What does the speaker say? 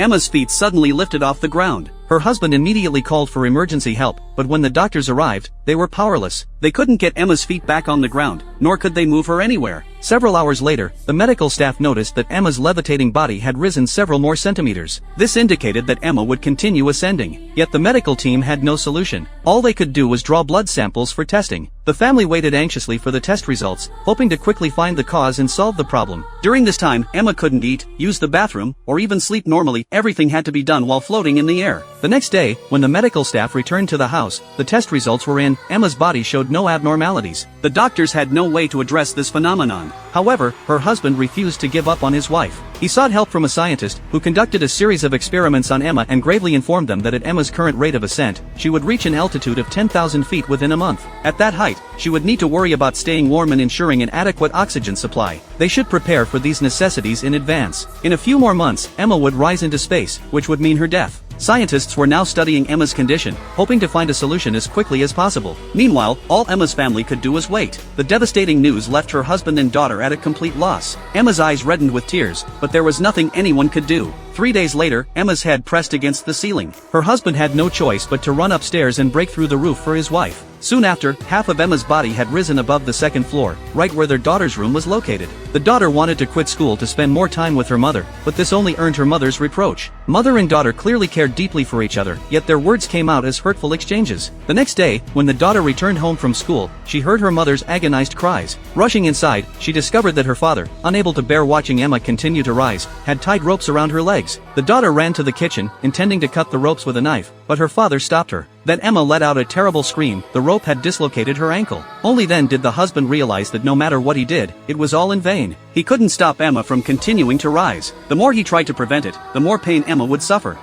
Emma's feet suddenly lifted off the ground. Her husband immediately called for emergency help, but when the doctors arrived, they were powerless. They couldn't get Emma's feet back on the ground, nor could they move her anywhere. Several hours later, the medical staff noticed that Emma's levitating body had risen several more centimeters. This indicated that Emma would continue ascending. Yet the medical team had no solution. All they could do was draw blood samples for testing. The family waited anxiously for the test results, hoping to quickly find the cause and solve the problem. During this time, Emma couldn't eat, use the bathroom, or even sleep normally. Everything had to be done while floating in the air. The next day, when the medical staff returned to the house, the test results were in. Emma's body showed no abnormalities. The doctors had no way to address this phenomenon. However, her husband refused to give up on his wife. He sought help from a scientist, who conducted a series of experiments on Emma and gravely informed them that at Emma's current rate of ascent, she would reach an altitude of 10,000 feet within a month. At that height, she would need to worry about staying warm and ensuring an adequate oxygen supply. They should prepare for these necessities in advance. In a few more months, Emma would rise into space, which would mean her death. Scientists were now studying Emma's condition, hoping to find a solution as quickly as possible. Meanwhile, all Emma's family could do was wait. The devastating news left her husband and daughter at a complete loss. Emma's eyes reddened with tears, but there was nothing anyone could do. 3 days later, Emma's head pressed against the ceiling. Her husband had no choice but to run upstairs and break through the roof for his wife. Soon after, half of Emma's body had risen above the second floor, right where their daughter's room was located. The daughter wanted to quit school to spend more time with her mother, but this only earned her mother's reproach. Mother and daughter clearly cared deeply for each other, yet their words came out as hurtful exchanges. The next day, when the daughter returned home from school, she heard her mother's agonized cries. Rushing inside, she discovered that her father, unable to bear watching Emma continue to rise, had tied ropes around her legs. The daughter ran to the kitchen, intending to cut the ropes with a knife, but her father stopped her. Then Emma let out a terrible scream. The rope had dislocated her ankle. Only then did the husband realize that no matter what he did, it was all in vain. He couldn't stop Emma from continuing to rise. The more he tried to prevent it, the more pain Emma would suffer.